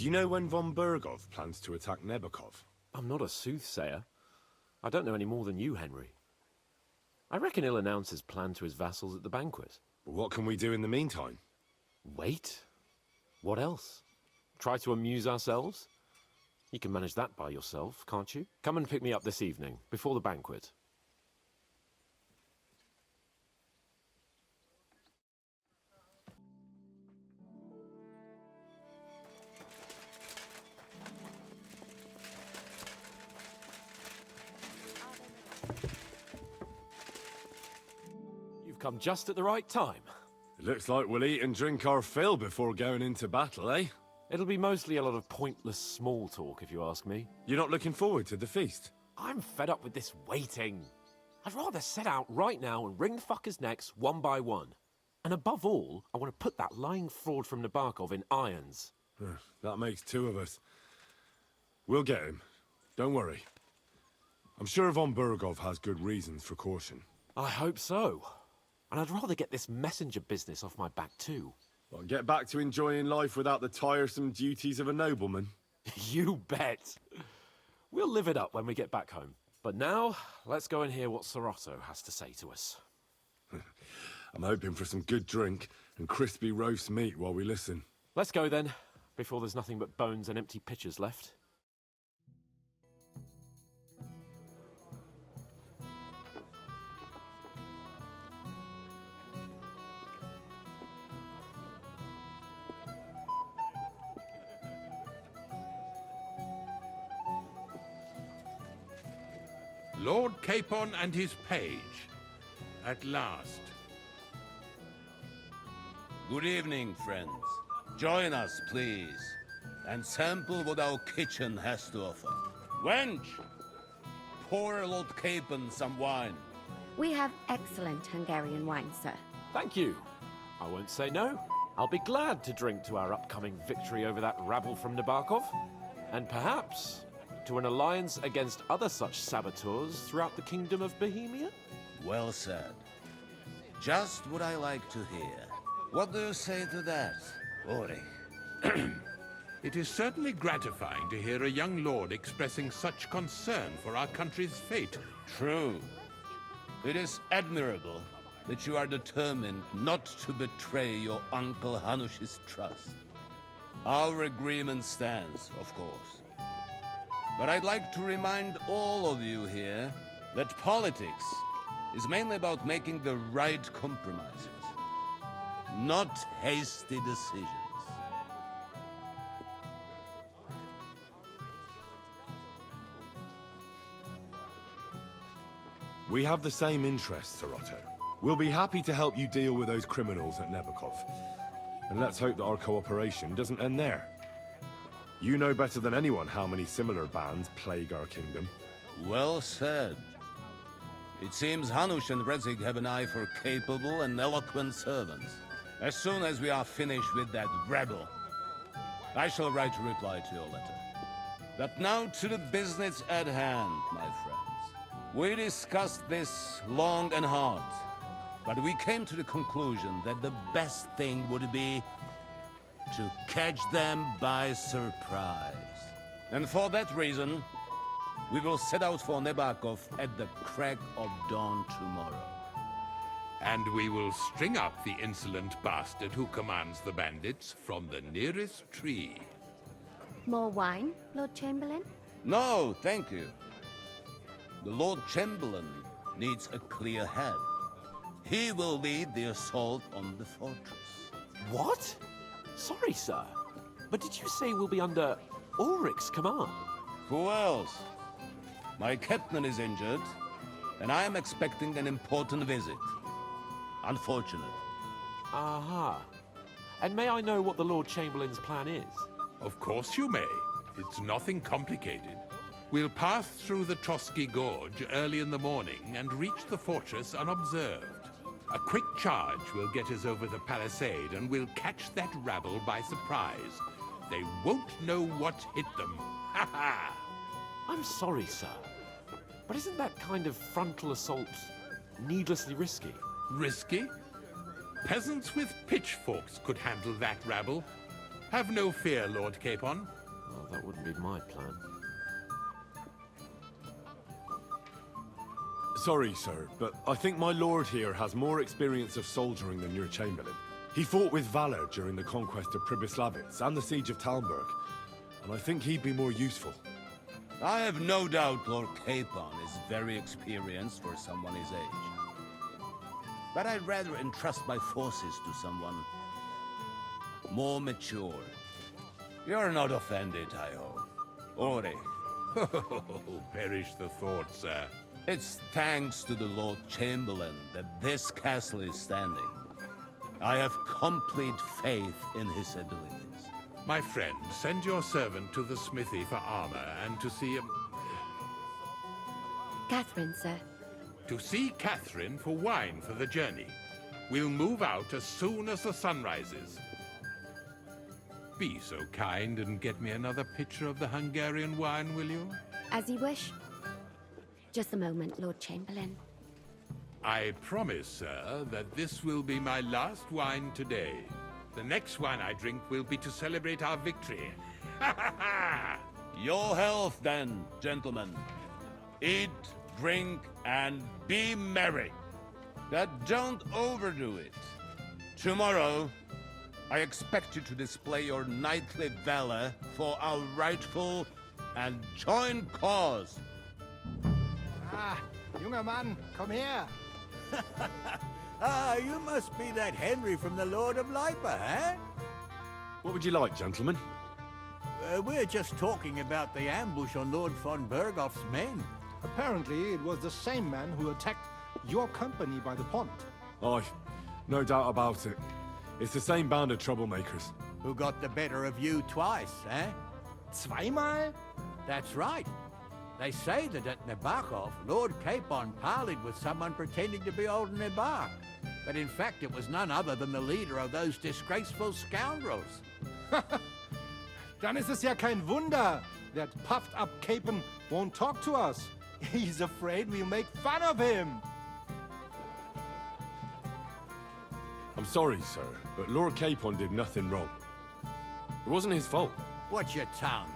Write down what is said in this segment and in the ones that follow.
you know when von Bergov plans to attack Nebukov? I'm not a soothsayer. I don't know any more than you, Henry. I reckon he'll announce his plan to his vassals at the banquet. What can we do in the meantime? Wait? What else? Try to amuse ourselves? You can manage that by yourself, can't you? Come and pick me up this evening, before the banquet. You've come just at the right time. It looks like we'll eat and drink our fill before going into battle, eh? It'll be mostly a lot of pointless small talk, if you ask me. You're not looking forward to the feast? I'm fed up with this waiting. I'd rather set out right now and wring fuckers' necks one by one. And above all, I want to put that lying fraud from Nabokov in irons. That makes two of us. We'll get him. Don't worry. I'm sure von Bergov has good reasons for caution. I hope so. And I'd rather get this messenger business off my back too. Well, get back to enjoying life without the tiresome duties of a nobleman. You bet. We'll live it up when we get back home. But now, let's go and hear what Sorotto has to say to us. I'm hoping for some good drink and crispy roast meat while we listen. Let's go then, before there's nothing but bones and empty pitchers left. Lord Capon and his page. At last. Good evening, friends. Join us, please, and sample what our kitchen has to offer. Wench! Pour Lord Capon some wine. We have excellent Hungarian wine, sir. Thank you. I won't say no. I'll be glad to drink to our upcoming victory over that rabble from Nabokov. And perhaps to an alliance against other such saboteurs throughout the kingdom of Bohemia? Well said. Just what I like to hear. What do you say to that, Ori? It is certainly gratifying to hear a young lord expressing such concern for our country's fate. True. It is admirable that you are determined not to betray your Uncle Hanush's trust. Our agreement stands, of course. But I'd like to remind all of you here that politics is mainly about making the right compromises, not hasty decisions. We have the same interests, Sorotto. We'll be happy to help you deal with those criminals at Nebukov. And let's hope that our cooperation doesn't end there. You know better than anyone how many similar bands plague our kingdom. Well said. It seems Hanush and Rezig have an eye for capable and eloquent servants. As soon as we are finished with that rebel, I shall write a reply to your letter. But now to the business at hand, my friends. We discussed this long and hard, but we came to the conclusion that the best thing would be to catch them by surprise. And for that reason, we will set out for Nebukov at the crack of dawn tomorrow. And we will string up the insolent bastard who commands the bandits from the nearest tree. More wine, Lord Chamberlain? No, thank you. The Lord Chamberlain needs a clear head. He will lead the assault on the fortress. What? Sorry, sir. But did you say we'll be under Ulrich's command? Who else? My captain is injured, and I am expecting an important visit. Unfortunate. Aha. And may I know what the Lord Chamberlain's plan is? Of course you may. It's nothing complicated. We'll pass through the Trotsky Gorge early in the morning and reach the fortress unobserved. A quick charge will get us over the palisade and we'll catch that rabble by surprise. They won't know what hit them. Ha ha! I'm sorry, sir. But isn't that kind of frontal assault needlessly risky? Risky? Peasants with pitchforks could handle that rabble. Have no fear, Lord Capon. Well, that wouldn't be my plan. Sorry, sir, but I think my lord here has more experience of soldiering than your chamberlain. He fought with valor during the conquest of Pribyslavitz and the siege of Talmberg, and I think he'd be more useful. I have no doubt Lord Capon is very experienced for someone his age. But I'd rather entrust my forces to someone more mature. You're not offended, I hope. Ori. Oh, perish the thought, sir. It's thanks to the Lord Chamberlain that this castle is standing. I have complete faith in his abilities. My friend, send your servant to the smithy for armor and to see Catherine, sir. To see Catherine for wine for the journey. We'll move out as soon as the sun rises. Be so kind and get me another pitcher of the Hungarian wine, will you? As you wish. Just a moment, Lord Chamberlain. I promise, sir, that this will be my last wine today. The next wine I drink will be to celebrate our victory. Ha ha ha! Your health, then, gentlemen. Eat, drink, and be merry. But don't overdo it. Tomorrow, I expect you to display your knightly valor for our rightful and joint cause. Ah, junger Mann, komm her! Ah, you must be that Henry from the Lord of Lipa, eh? What would you like, gentlemen? We're just talking about the ambush on Lord von Bergoff's men. Apparently, it was the same man who attacked your company by the pond. Aye, no doubt about it. It's the same band of troublemakers. Who got the better of you twice, eh? Zweimal? That's right. They say that at Nabokov, Lord Capon parleyed with someone pretending to be old Nabar. But in fact, it was none other than the leader of those disgraceful scoundrels. Dann ist es ja kein Wunder that puffed-up Capon won't talk to us. He's afraid we'll make fun of him. I'm sorry, sir, but Lord Capon did nothing wrong. It wasn't his fault. Watch your tongue.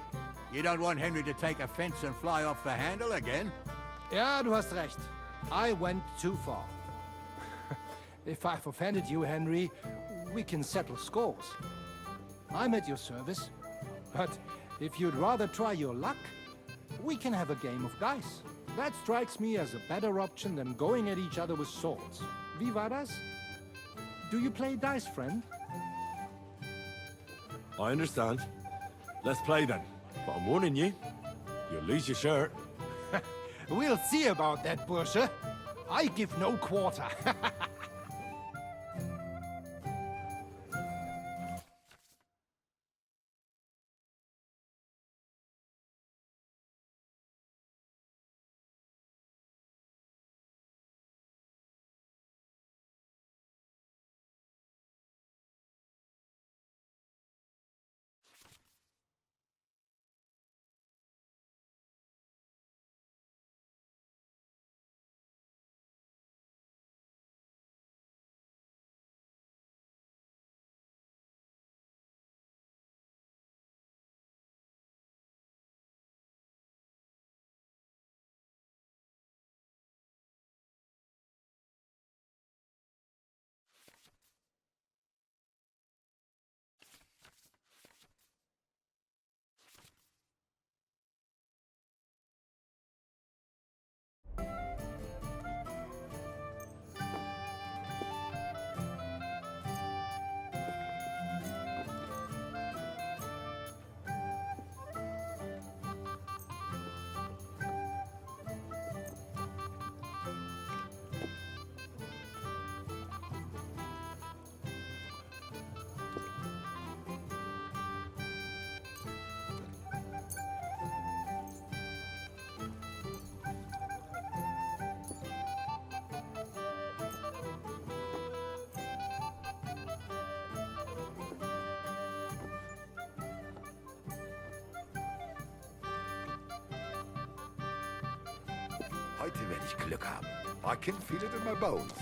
You don't want Henry to take offense and fly off the handle again? Ja, du hast recht. I went too far. If I've offended you, Henry, we can settle scores. I'm at your service. But if you'd rather try your luck, we can have a game of dice. That strikes me as a better option than going at each other with swords. Wie war das? Do you play dice, friend? I understand. Let's play then. But I'm warning you, you'll lose your shirt. We'll see about that, Bursche. I give no quarter. Heute werde ich Glück haben. I can feel it in my bones.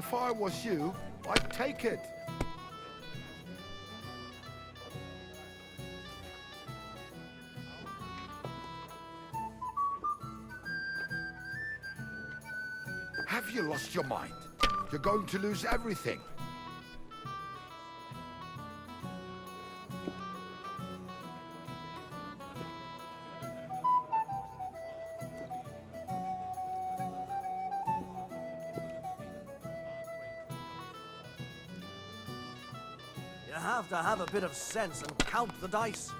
If I was you, I'd take it. Have you lost your mind? You're going to lose everything. You have to have a bit of sense and count the dice.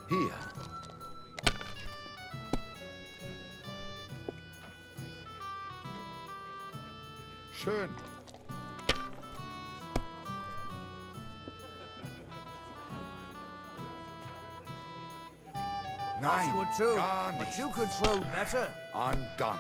Here. Schön. Nein, You would too, gar but nicht. you could throw better. I'm done.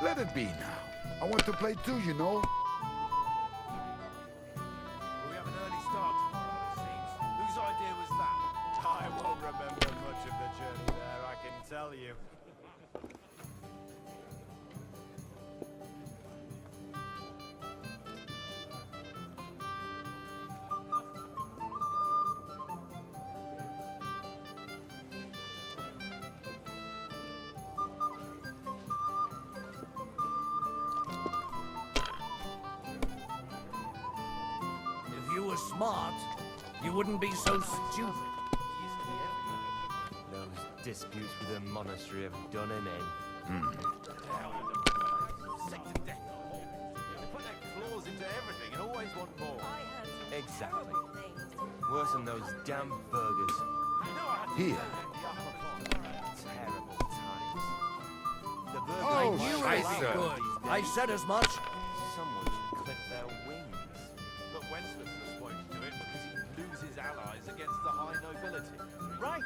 Let it be now. I want to play too, you know. We have an early start tomorrow, it seems. Whose idea was that? I won't remember much of the journey there, I can tell you. If you were smart, you wouldn't be so stupid. Those disputes with the monastery have done him in. Sick to death. They put their claws into everything and always want more. Exactly. Worse than those damn burgers. Here. Terrible times. The burgers Oh, You were Scheiße. good. I said as much. Someone should clip their wings. But Wenceslas won't do it because he loses allies against the high nobility. Right.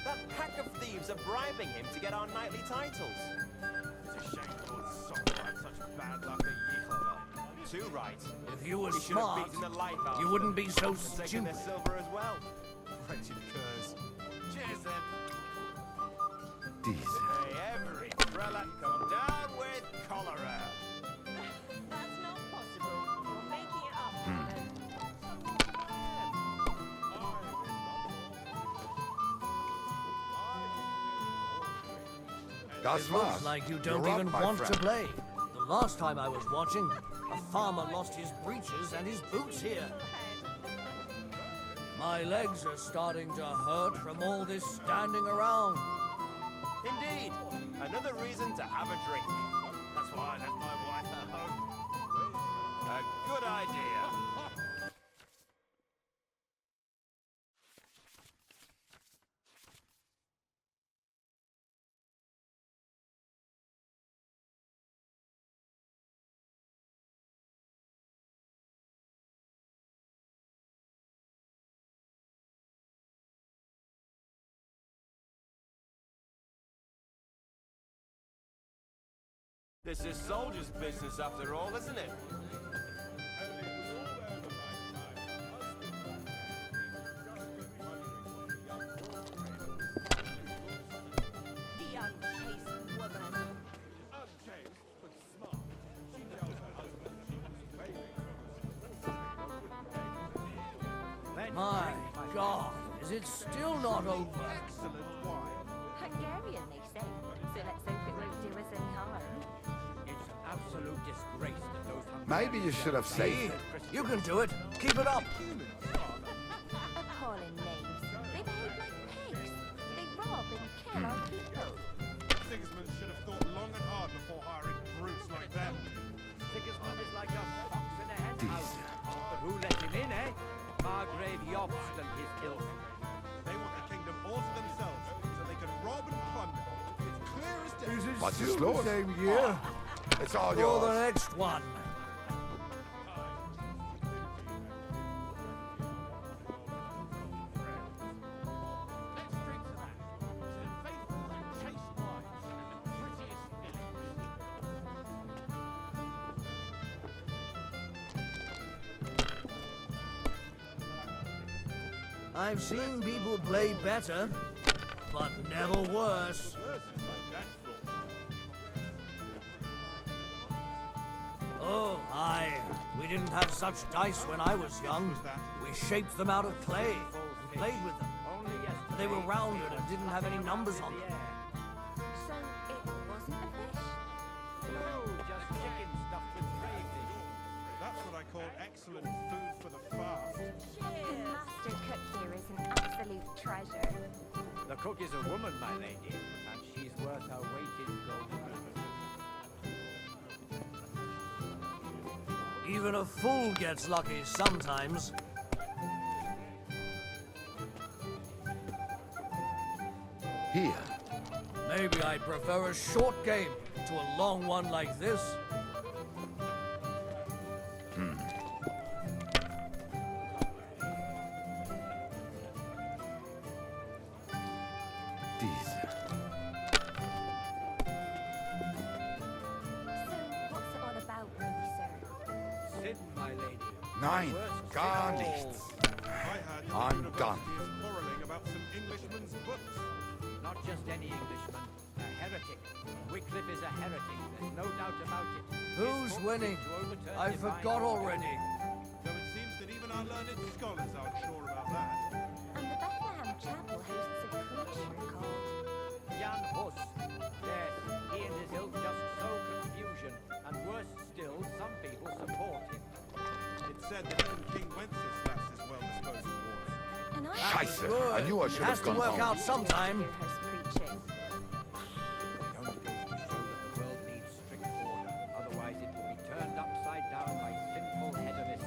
That pack of thieves are bribing him to get our knightly titles. It's a shame Lord Soccer had such bad luck at Yichlava. Too right. If you were He should have smart, beaten the lighthouse. you wouldn't be so and taken stupid. their silver as well. Wretched curs. Cheers then. Diese. May every prelate come down with cholera. That's not possible. You're making it up. Das It looks war's. like you You're don't up, even my want to friend. play. The last time I was watching, a farmer lost his breeches and his boots here. My legs are starting to hurt from all this standing around. Indeed. Another reason to have a drink. That's why I left my wife at home. A good idea. This is soldier's business after all, isn't it? The unchaste woman. My God, is it still not over? Hungarian, they say. So let's hope it won't do us any harm. It's an absolute disgrace that those Maybe you should have saved See? it. You can do it. Keep it up. Appalling names. They behave like pigs. They rob and kill our people. Sigismund should have thought long and hard before hiring brutes like them. Sigismund is like a fox in a hen house. But who let him in, eh? Margrave Jobst and his ilk. They want the kingdom all to themselves, so they can rob and plunder. It's clear as day. What's his lord? It's all You're the yours. next one. I've seen people play better, but never worse. Oh, aye. We didn't have such dice when I was young. We shaped them out of clay. We played with them. They were rounded and didn't have any numbers on them. So it wasn't a fish? No, just chicken stuffed with crayfish. That's what I call excellent food for the fast. The master cook here is an absolute treasure. The cook is a woman, my lady, and she's worth her weight in gold. Even a fool gets lucky sometimes. Here. Maybe I'd prefer a short game to a long one like this. So what's it all about, really, sir? Sin, my lady. Nein, Worst gar sin of nichts. I heard the I'm university done. is quarreling about some Englishman's books. all. Not just any Englishman, a heretic. Wycliffe is a heretic, there's no doubt about it. Who's winning? I forgot already. Though it seems that even our learned scholars aren't sure about that. And the Bethlehem Chapel hosts a preacher called... Jan Hus. Yes, he and his ilk just sow confusion, and worse still, some people support him. It's said that even King Wenceslas is well disposed towards. And I... Scheiße, I knew I should Has have to gone work home. out sometime. Hear her preaching. It only goes to show that the world needs strict order, otherwise it will be turned upside down by sinful hedonists.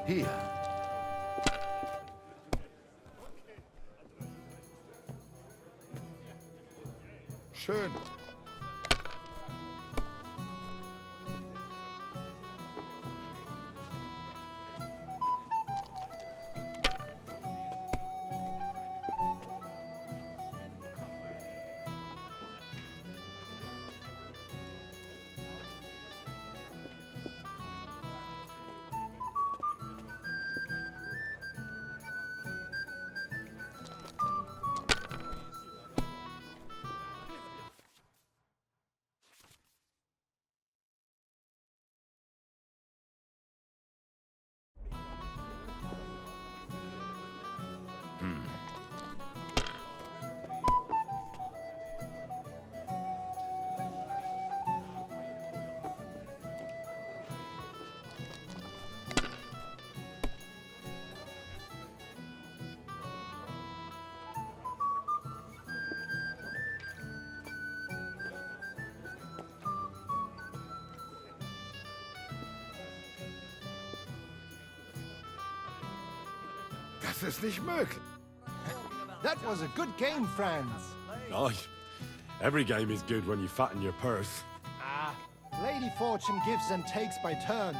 Hier. Schön. Das ist nicht möglich. That was a good game, friends. Aye. Every game is good when you fatten your purse. Lady Fortune gives and takes by turns.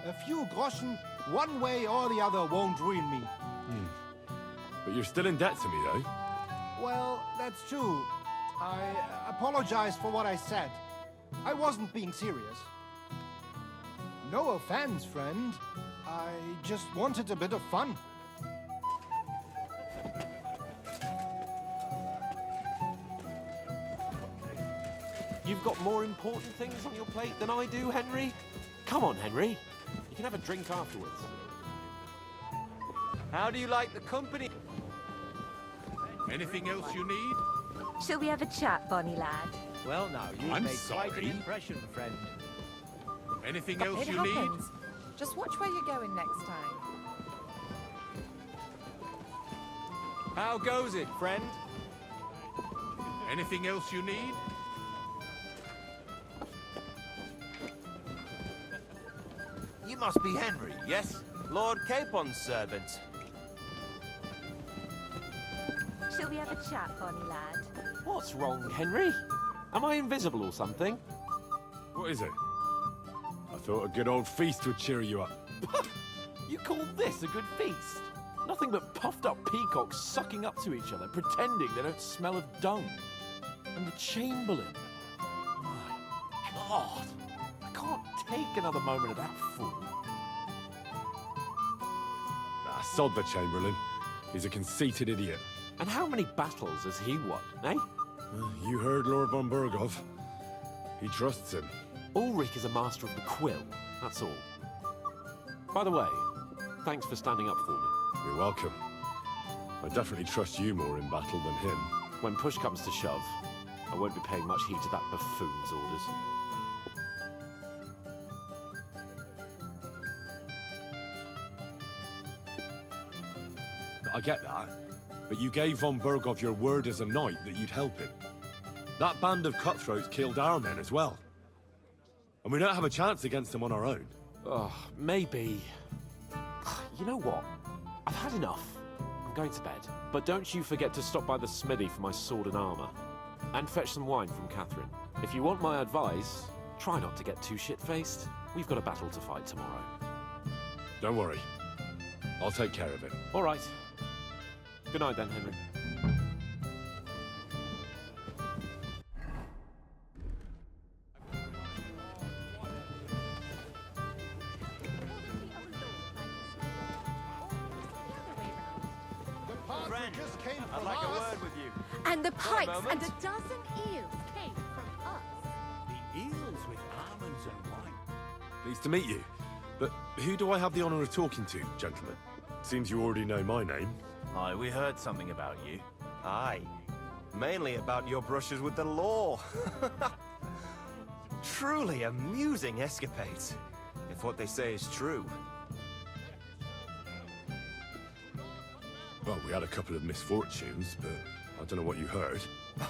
A few groschen, one way or the other, won't ruin me. But you're still in debt to me, though. Well, that's true. I apologize for what I said. I wasn't being serious. No offense, friend. I just wanted a bit of fun. You've got more important things on your plate than I do, Henry? Come on, Henry. You can have a drink afterwards. How do you like the company? Anything else you need? Shall we have a chat, bonny lad? Well, now, you've I'm made quite sorry. an impression, friend. Anything else It you happens. Just watch where you're going next time. How goes it, friend? need? Anything else you need? You must be Henry, yes? Lord Capon's servant. Shall we have a chat, bonny lad? What's wrong, Henry? Am I invisible or something? What is it? I thought a good old feast would cheer you up. You call this a good feast? Nothing but puffed up peacocks sucking up to each other, pretending they don't smell of dung. And the Chamberlain. My God. I can't take another moment of that fool. Ah, sod the Chamberlain. He's a conceited idiot. And how many battles has he won, eh? You heard Lord von Burgov. He trusts him. Ulrich is a master of the quill, that's all. By the way, thanks for standing up for me. You're welcome. I definitely trust you more in battle than him. When push comes to shove, I won't be paying much heed to that buffoon's orders. I get that, but you gave von Burgov your word as a knight that you'd help him. That band of cutthroats killed our men as well. And we don't have a chance against them on our own. Oh, maybe. You know what? I've had enough. I'm going to bed. But don't you forget to stop by the smithy for my sword and armor. And fetch some wine from Catherine. If you want my advice, try not to get too shit-faced. We've got a battle to fight tomorrow. Don't worry. I'll take care of it. All right. Good night then, Henry. Friend, I'd like a word with you. And the For a pipes moment. and a dozen eels came from us. The eels with almonds and wine. Pleased to meet you. But who do I have the honor of talking to, gentlemen? Seems you already know my name. Aye, we heard something about you. Aye. Mainly about your brushes with the law. Truly amusing escapades. If what they say is true. Well, we had a couple of misfortunes, but I don't know what you heard.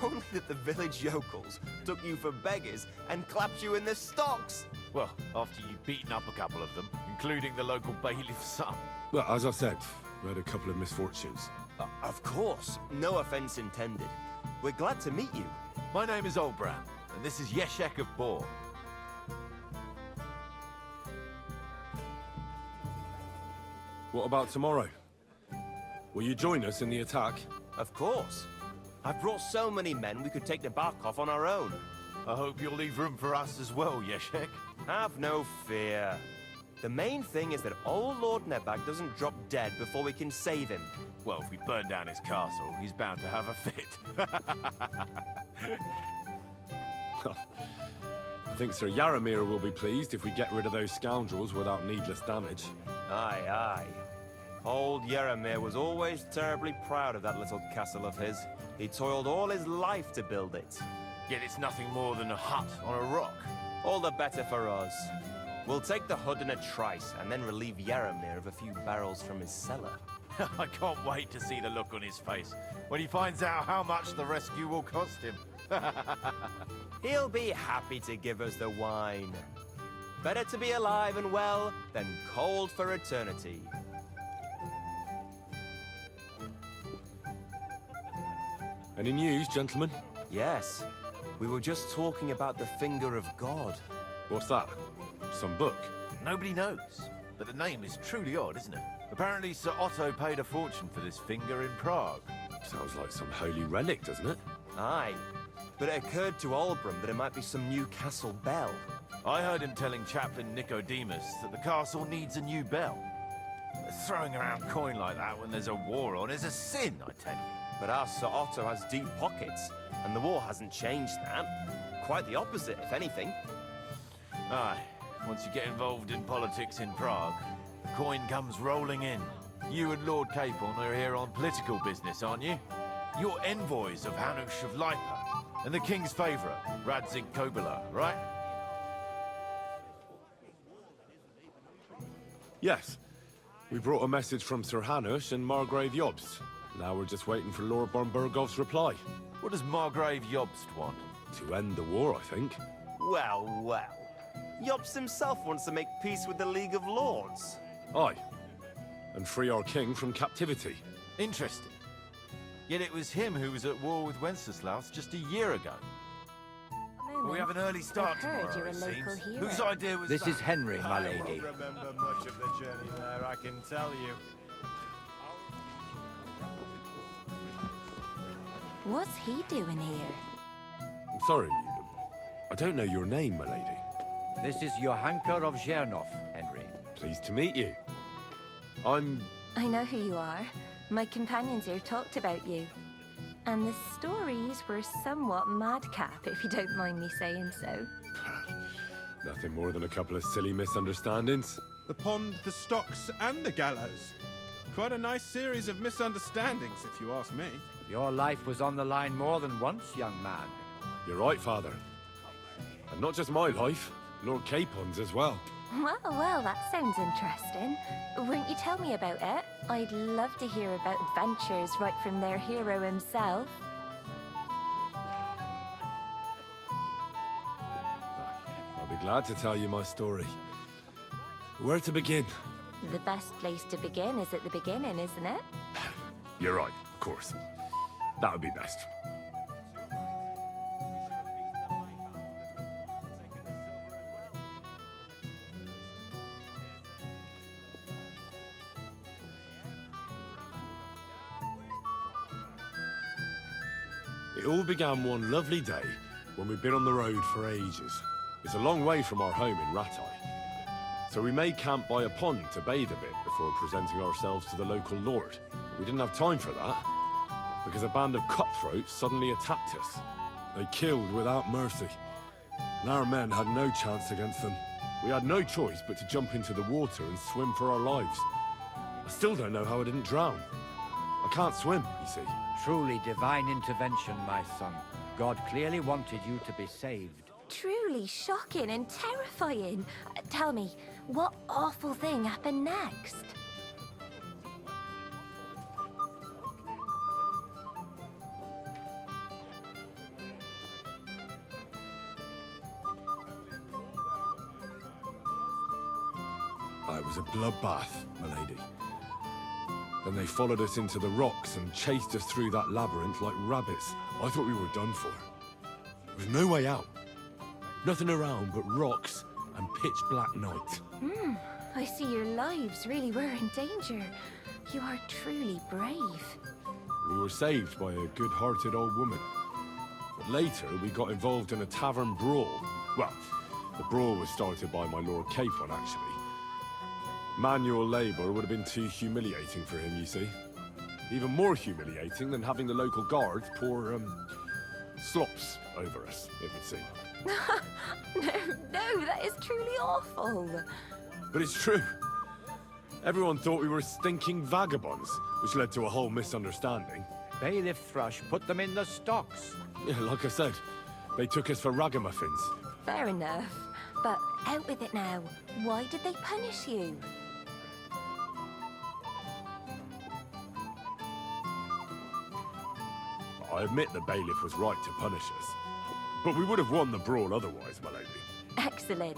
Only that the village yokels took you for beggars and clapped you in the stocks. Well, after you'd beaten up a couple of them, including the local bailiff's son. Well, as I said, we had a couple of misfortunes. Of course. No offense intended. We're glad to meet you. My name is Olbram, and this is Yeshek of Bor. What about tomorrow? Will you join us in the attack? Of course. I've brought so many men we could take the bark off on our own. I hope you'll leave room for us as well, Yeshek. Have no fear. The main thing is that old Lord Nebag doesn't drop dead before we can save him. Well, if we burn down his castle, he's bound to have a fit. I think Sir Yaramir will be pleased if we get rid of those scoundrels without needless damage. Aye, aye. Old Yaramir was always terribly proud of that little castle of his. He toiled all his life to build it. Yet it's nothing more than a hut on a rock. All the better for us. We'll take the hood in a trice and then relieve Yaramir of a few barrels from his cellar. I can't wait to see the look on his face when he finds out how much the rescue will cost him. He'll be happy to give us the wine. Better to be alive and well than cold for eternity. Any news, gentlemen? Yes. We were just talking about the Finger of God. What's that? Some book? Nobody knows, but the name is truly odd, isn't it? Apparently Sir Otto paid a fortune for this finger in Prague. Sounds like some holy relic, doesn't it? Aye. But it occurred to Olbram that it might be some new castle bell. I heard him telling Chaplain Nicodemus that the castle needs a new bell. Throwing around coin like that when there's a war on is a sin, I tell you. But our Sir Otto has deep pockets, and the war hasn't changed that. Quite the opposite, if anything. Aye. Once you get involved in politics in Prague, the coin comes rolling in. You and Lord Capon are here on political business, aren't you? You're envoys of Hanush of Lipa, and the king's favourite, Radzig Kobyla, right? Yes. We brought a message from Sir Hanush and Margrave Jobst. Now we're just waiting for Lord Bornbergov's reply. What does Margrave Jobst want? To end the war, I think. Well, well. Jobst himself wants to make peace with the League of Lords. Aye. And free our king from captivity. Interesting. Yet it was him who was at war with Wenceslaus just a year ago. We have an early start tomorrow, you're a it local seems. hero. Whose idea was This that? is Henry, my I lady. won't remember much of the journey there, I can tell you. What's he doing here? I'm sorry. I don't know your name, my lady. This is Johanka of Zhernov, Henry. Pleased to meet you. I'm... I know who you are. My companions here talked about you. And the stories were somewhat madcap, if you don't mind me saying so. nothing more than a couple of silly misunderstandings. The pond, the stocks, and the gallows. Quite a nice series of misunderstandings, if you ask me. Your life was on the line more than once, young man. You're right, Father. And not just my life, Lord Capon's as well. Well, that sounds interesting. Won't you tell me about it? I'd love to hear about adventures right from their hero himself. I'll be glad to tell you my story. Where to begin? The best place to begin is at the beginning, isn't it? You're right, of course. That would be best. It all began one lovely day when we'd been on the road for ages. It's a long way from our home in Ratai. So we made camp by a pond to bathe a bit before presenting ourselves to the local lord. We didn't have time for that, because a band of cutthroats suddenly attacked us. They killed without mercy, and our men had no chance against them. We had no choice but to jump into the water and swim for our lives. I still don't know how I didn't drown. I can't swim, you see. Truly divine intervention, my son. God clearly wanted you to be saved. Truly shocking and terrifying. Tell me, what awful thing happened next? It was a bloodbath, my lady. Then they followed us into the rocks and chased us through that labyrinth like rabbits. I thought we were done for. There was no way out. Nothing around but rocks and pitch-black night. I see your lives really were in danger. You are truly brave. We were saved by a good-hearted old woman. But later, we got involved in a tavern brawl. Well, the brawl was started by my Lord Capon, actually. Manual labor would have been too humiliating for him, you see. Even more humiliating than having the local guards pour, slops over us, it would seem. No, that is truly awful. But it's true. Everyone thought we were stinking vagabonds, which led to a whole misunderstanding. Bailiff Thrush put them in the stocks. Yeah, like I said, they took us for ragamuffins. Fair enough. But out with it now. Why did they punish you? I admit the bailiff was right to punish us. But we would have won the brawl otherwise, my lady. Excellent.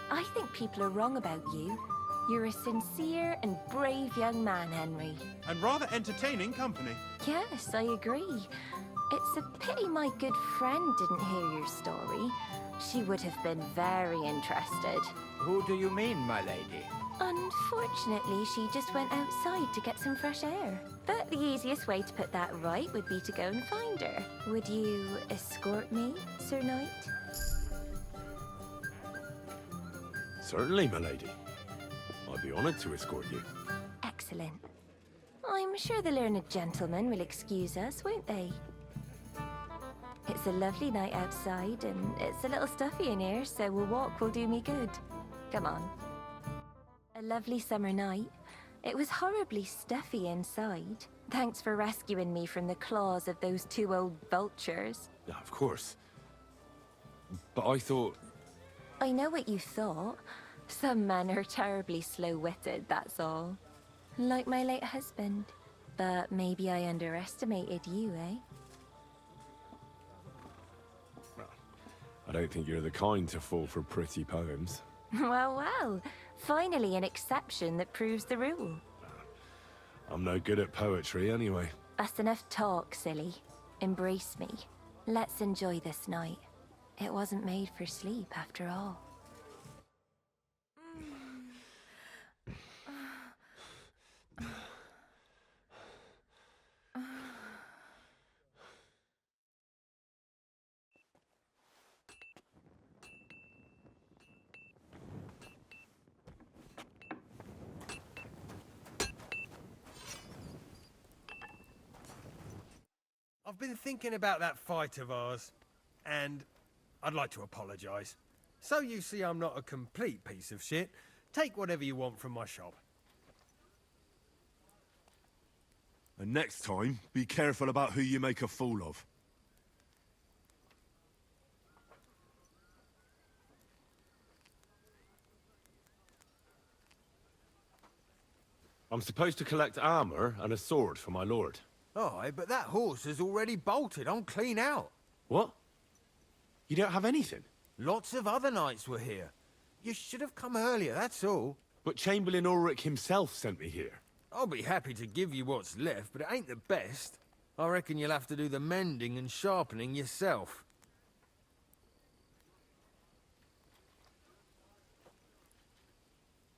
I think people are wrong about you. You're a sincere and brave young man, Henry. And rather entertaining company. Yes, I agree. It's a pity my good friend didn't hear your story. She would have been very interested. Who do you mean, my lady? Unfortunately, she just went outside to get some fresh air. But the easiest way to put that right would be to go and find her. Would you escort me, Sir Knight? Certainly, my lady. I'd be honored to escort you. Excellent. I'm sure the learned gentlemen will excuse us, won't they? It's It's a lovely night outside, and it's a little stuffy in here, so a walk will do me good. Come on. A lovely summer night. It was horribly stuffy inside. Thanks for rescuing me from the claws of those two old vultures. Yeah, of course. But I thought... I know what you thought. Some men are terribly slow-witted, that's all. Like my late husband. But maybe I underestimated you, eh? I don't think you're the kind to fall for pretty poems. Well, well. Finally an exception that proves the rule. I'm no good at poetry anyway. That's enough talk, silly. Embrace me. Let's enjoy this night. It wasn't made for sleep, after all. I've been thinking about that fight of ours, and I'd like to apologise. So you see I'm not a complete piece of shit. Take whatever you want from my shop. And next time, be careful about who you make a fool of. I'm supposed to collect armor and a sword for my lord. Aye, but that horse is already bolted. I'm clean out. What? You don't have anything? Lots of other knights were here. You should have come earlier, that's all. But Chamberlain Ulrich himself sent me here. I'll be happy to give you what's left, but it ain't the best. I reckon you'll have to do the mending and sharpening yourself.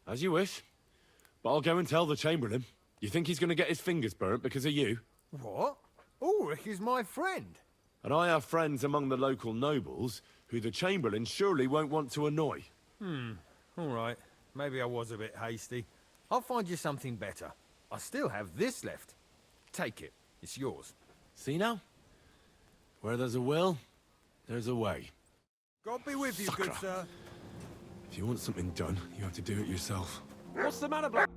As you wish. But I'll go and tell the Chamberlain. You think he's going to get his fingers burnt because of you? What? Ulrich is my friend. And I have friends among the local nobles who the Chamberlain surely won't want to annoy. All right. Maybe I was a bit hasty. I'll find you something better. I still have this left. Take it. It's yours. See now? Where there's a will, there's a way. God be with you, good sir. If you want something done, you have to do it yourself. What's the matter, Black?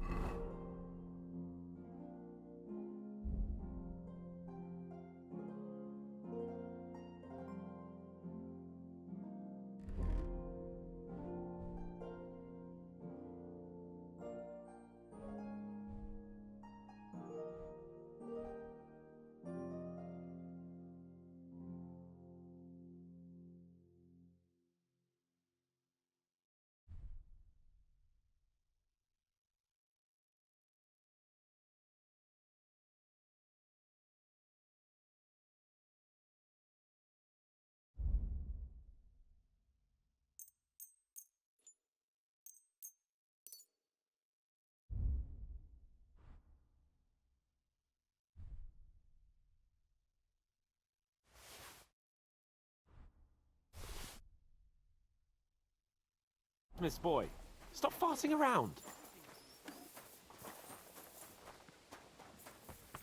Miss Boy, stop farting around.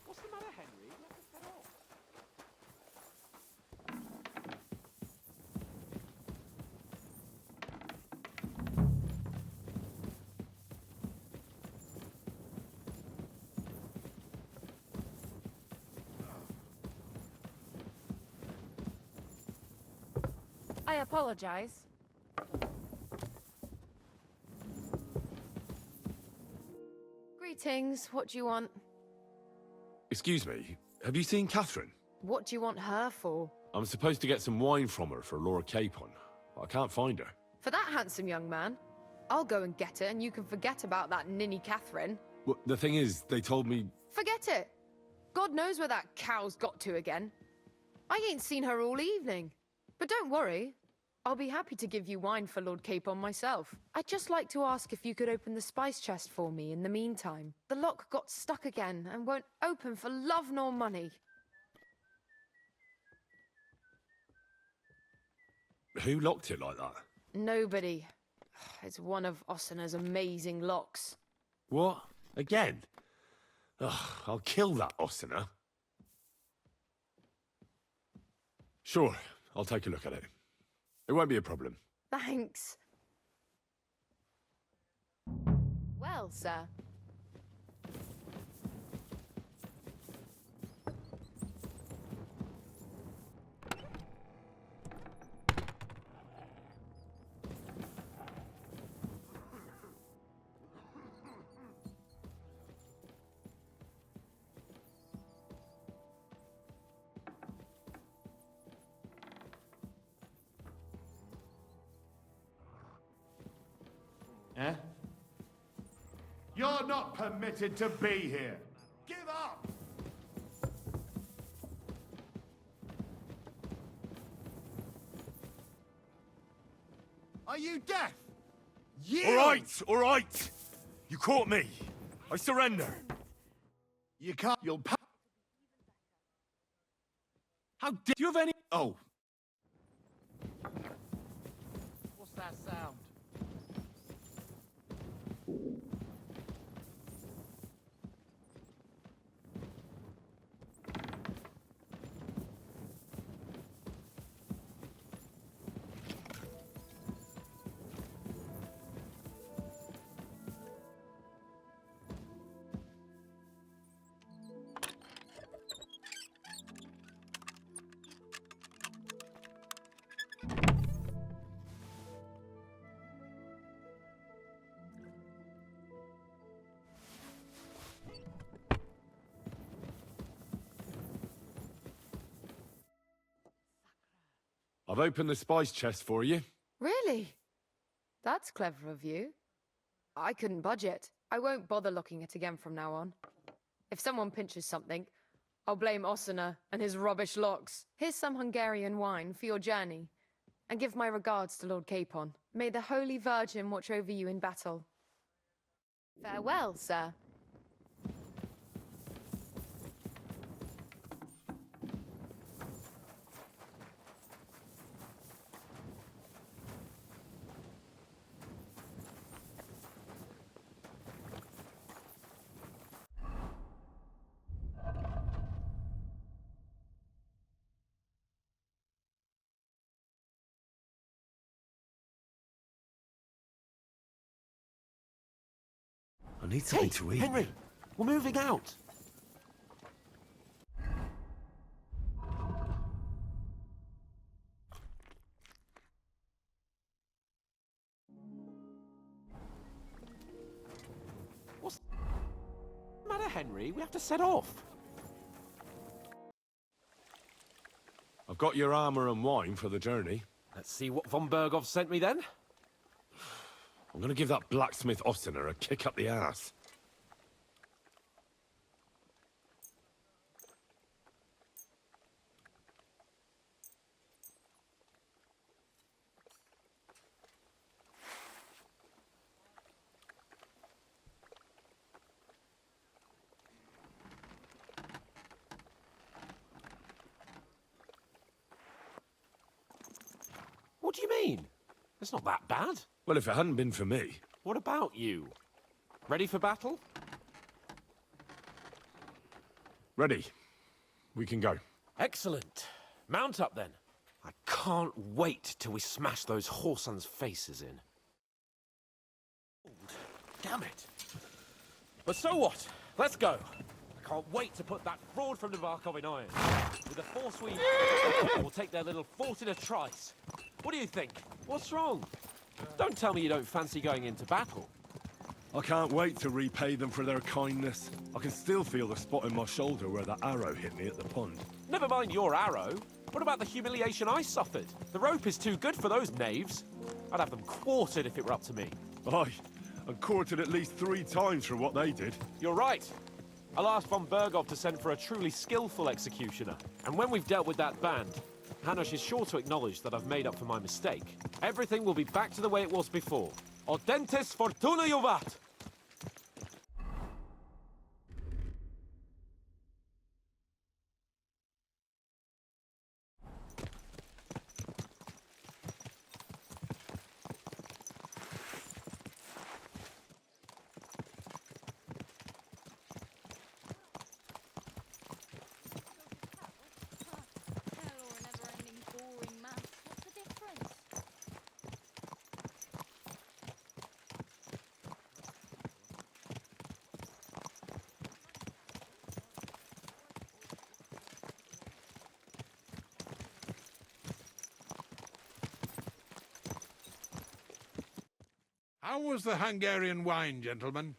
What's the matter, Henry? Let us get off. I apologize. Greetings. What do you want? Excuse me, have you seen Catherine? What do you want her for? I'm supposed to get some wine from her for Lord Capon, but I can't find her. For that handsome young man? I'll go and get it, and you can forget about that ninny Catherine. Well, the thing is, they told me... Forget it! God knows where that cow's got to again. I ain't seen her all evening. But don't worry. I'll be happy to give you wine for Lord Capon myself. I'd just like to ask if you could open the spice chest for me in the meantime. The lock got stuck again and won't open for love nor money. Who locked it like that? Nobody. It's one of Ossina's amazing locks. What? Again? Ugh, I'll kill that Ossina. Sure, I'll take a look at it. It won't be a problem. Thanks. Well, sir. Eh? You're not permitted to be here. Give up! Are you deaf? All right! You caught me. I surrender. You can't. You'll. How dare you have any? Oh. What's that sound? I've opened the spice chest for you. Really? That's clever of you. I couldn't budget. I won't bother locking it again from now on. If someone pinches something, I'll blame Osina and his rubbish locks. Here's some Hungarian wine for your journey. And give my regards to Lord Capon. May the Holy Virgin watch over you in battle. Farewell, sir. I need something to eat. Henry, we're moving out. What's the matter, Henry? We have to set off. I've got your armor and wine for the journey. Let's see what von Berghoff sent me then. I'm gonna give that blacksmith Osina a kick up the ass. What do you mean? It's not that bad. Well, if it hadn't been for me. What about you? Ready for battle? Ready. We can go. Excellent. Mount up then. I can't wait till we smash those whoresons' faces in. Damn it. But so what? Let's go. I can't wait to put that fraud from Navarkov in irons. With the force we'll take their little fort in a trice. What do you think? What's wrong? Don't tell me you don't fancy going into battle. I can't wait to repay them for their kindness. I can still feel the spot in my shoulder where that arrow hit me at the pond. Never mind your arrow. What about the humiliation I suffered? The rope is too good for those knaves. I'd have them quartered if it were up to me. Aye, and quartered at least 3 times for what they did. You're right. I'll ask von Berghoff to send for a truly skillful executioner. And when we've dealt with that band, Hanush is sure to acknowledge that I've made up for my mistake. Everything will be back to the way it was before. Audentes fortuna juvat! Hell or a never-ending boring How was the Hungarian wine, gentlemen?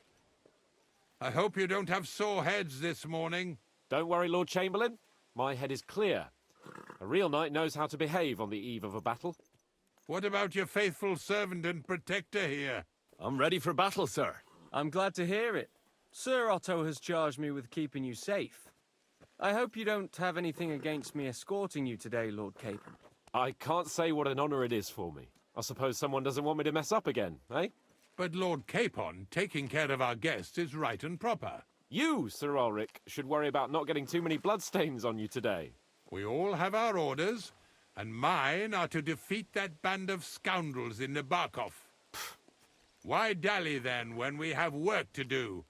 I hope you don't have sore heads this morning. Don't worry, Lord Chamberlain. My head is clear. A real knight knows how to behave on the eve of a battle. What about your faithful servant and protector here? I'm ready for battle, sir. I'm glad to hear it. Sir Otto has charged me with keeping you safe. I hope you don't have anything against me escorting you today, Lord Capon. I can't say what an honor it is for me. I suppose someone doesn't want me to mess up again, eh? But Lord Capon, taking care of our guests is right and proper. You, Sir Ulrich, should worry about not getting too many bloodstains on you today. We all have our orders, and mine are to defeat that band of scoundrels in Nabokov. Why dally, then, when we have work to do?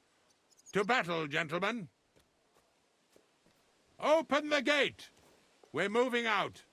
To battle, gentlemen! Open the gate! We're moving out.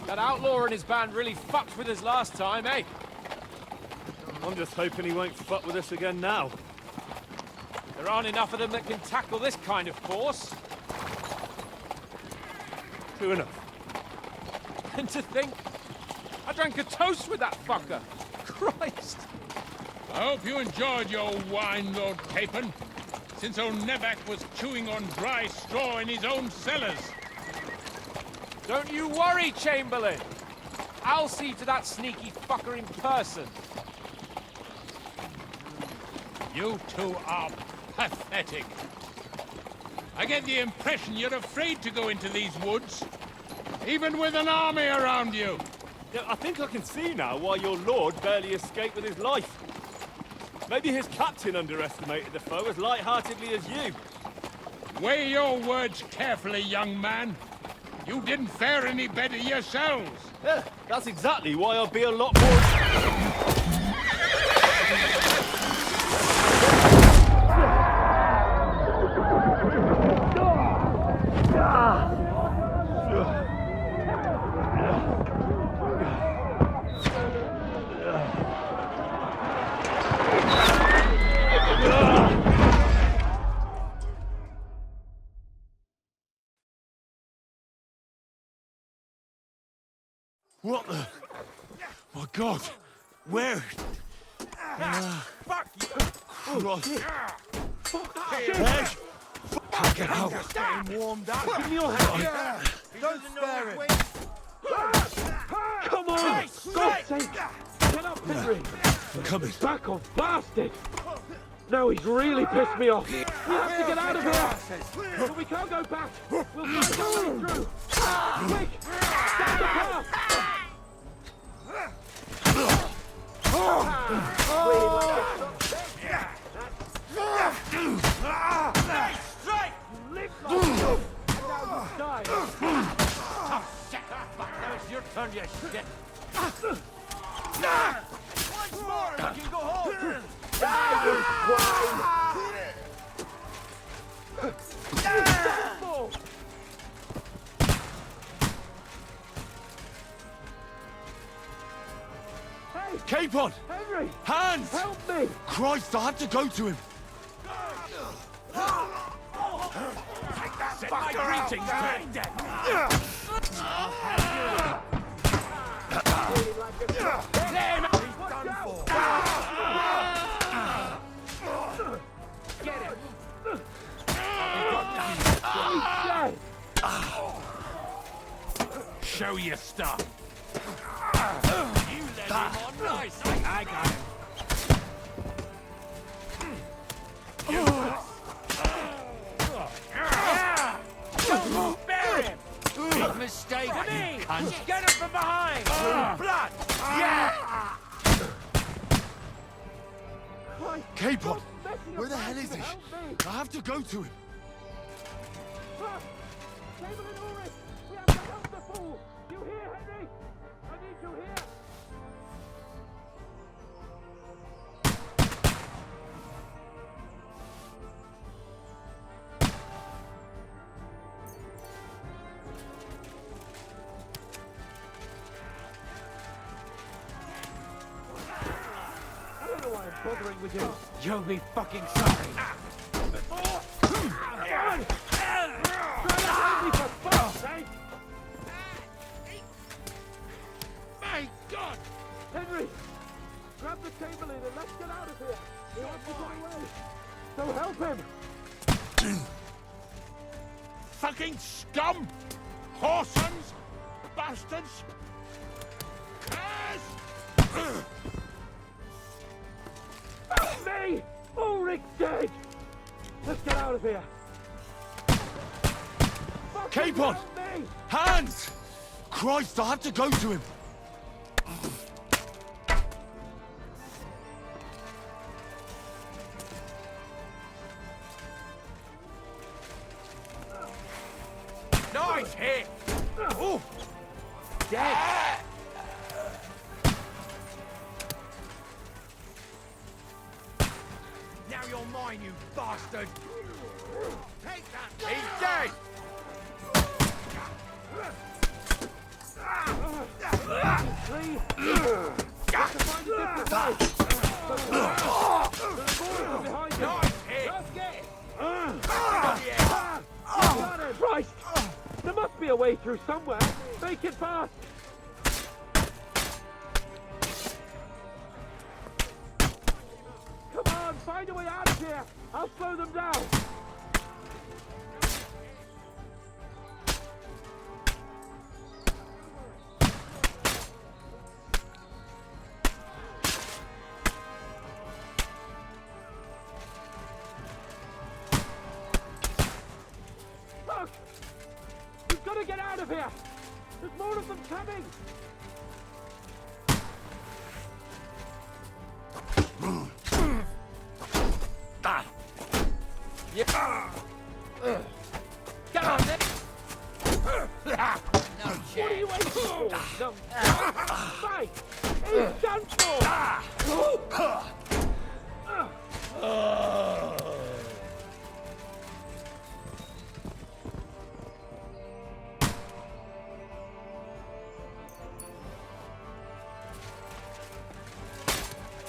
That outlaw and his band really fucked with us last time, eh? I'm just hoping he won't fuck with us again now. There aren't enough of them that can tackle this kind of force. True enough. And to think, I drank a toast with that fucker. Christ! I hope you enjoyed your wine, Lord Capon, since old Neback was chewing on dry straw in his own cellars. Don't you worry, Chamberlain. I'll see to that sneaky fucker in person. You two are pathetic. I get the impression you're afraid to go into these woods, even with an army around you. Yeah, I think I can see now why your lord barely escaped with his life. Maybe his captain underestimated the foe as light-heartedly as you. Weigh your words carefully, young man. You didn't fare any better yourselves. Yeah, that's exactly why I'll be a lot more... What the? My God! Where? Fuck you! Christ! Fuck! Can't get out! Getting warmed up. Give me your hand! Don't spare him. Come on! God's sake! Get up, Henry! I'm coming. Back off, bastard! Now he's really pissed me off. We have to get out of here! But we can't go back! We'll find our way through! Quick! Stop the path! Strike! Your turn, you shit. Once more, you can go home. Capon! Henry! Hands! Help me! Christ, I had to go to him. Send my greetings to him. Get him! Show your stuff. You let him on nice. I got him. Bury him! Big mistake, you cunt. Get him from behind! Blood! Yeah! Capon! Where the hell is he? I have to go to him. Cable and Ulrich! We have to help the fool! You hear, Henry? I need you here! I don't know why I'm bothering with you. You'll be fucking sorry. My God! Henry! Grab the cable in and let's get out of here! He wants to go away! So help him! Fucking scum! Whoresons! Bastards! Curse! Help me! Ulrich's dead! Let's get out of here! Capon! Help me! Hands! Christ, I had to go to him. Nice hit! Oh! Dead! Now you're mine, you bastard! Take that! He's dead! Christ! There must be a way through somewhere. Make it fast! Come on, find a way out of here! I'll slow them down! Look! We've got to get out of here! There's more of them coming! Come on, then! What are you waiting for? No. Fight! He's done for!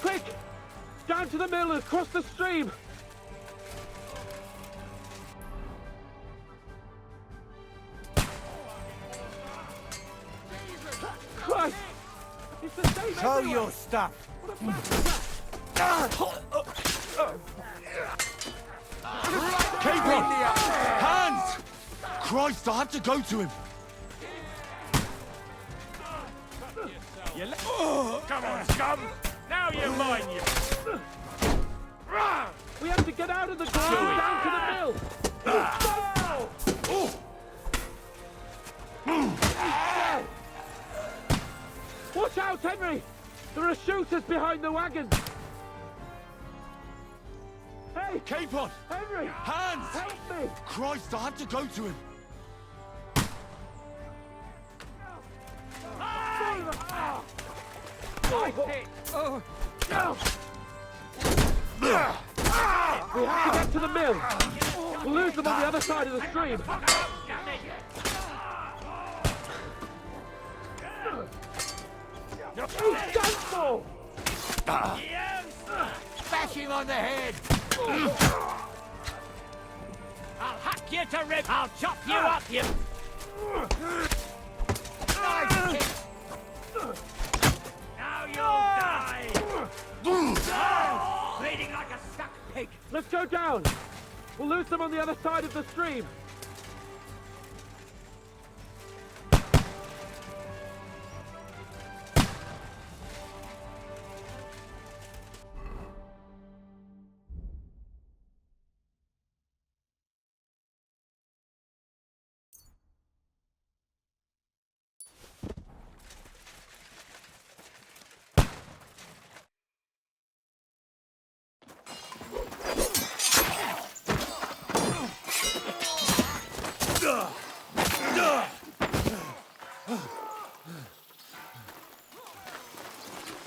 Quick! Down to the mill and across the stream! Christ! It's the same Show everywhere. your stuff! Capon! Hands! Christ, I had to go to him. Come on, scum! Now you're mine, you... We have to get out of the gorge and down to the mill! He's dead. Watch out, Henry! There are shooters behind the wagon! Hey! Capon! Henry! Hands! Help me! Christ, I had to go to him. We have to get to the mill! We'll lose them on the other side of the stream! He's done for! Bash him on the head! I'll hack you to rib! I'll chop you up, you... Nice kick! Now you'll die! Bleeding like a stuck pig! Let's go down! We'll lose them on the other side of the stream!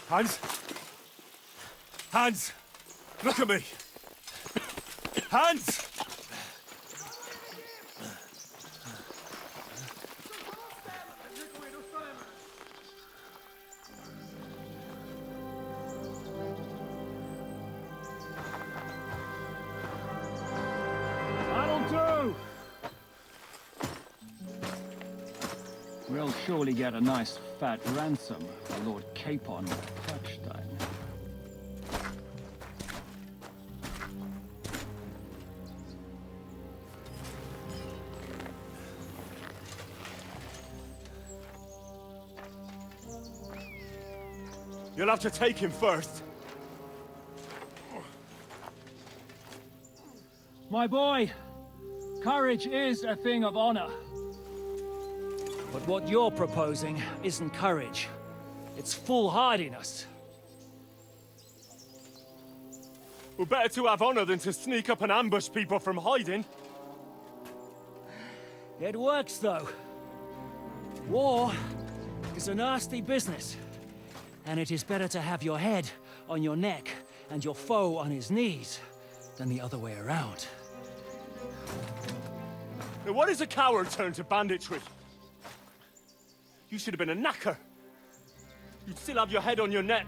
Hans? Hans! Look at me! Hans! That'll do! We'll surely get a nice fat ransom for Lord Capon of Touchstone. You'll have to take him first. My boy, courage is a thing of honor. But what you're proposing isn't courage. It's foolhardiness. Well, better to have honor than to sneak up and ambush people from hiding. It works, though. War is a nasty business. And it is better to have your head on your neck and your foe on his knees than the other way around. Now, what is a coward turned to banditry? You should have been a knacker. You'd still have your head on your neck.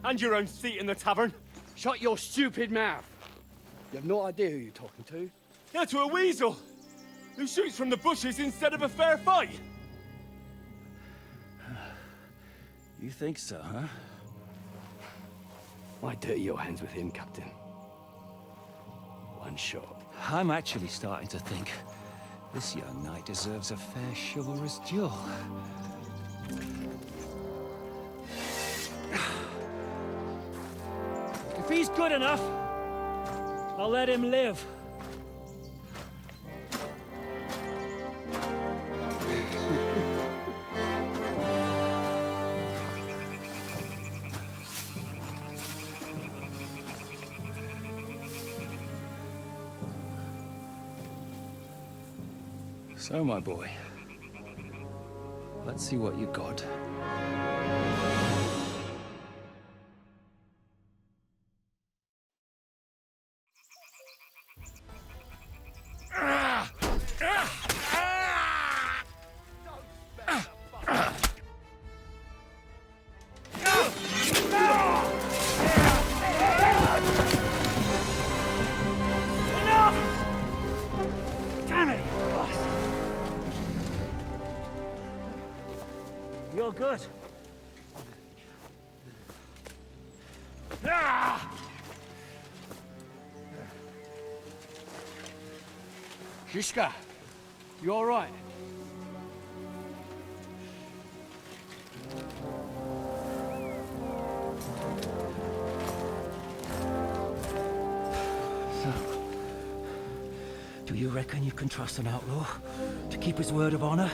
And your own seat in the tavern. Shut your stupid mouth! You have no idea who you're talking to. Yeah, to a weasel! Who shoots from the bushes instead of a fair fight! You think so, huh? Why dirty your hands with him, Captain? One shot. I'm actually starting to think this young knight deserves a fair chivalrous duel. If he's good enough, I'll let him live. So, my boy, let's see what you got. You're good. Shishka, you all right? So, do you reckon you can trust an outlaw to keep his word of honor?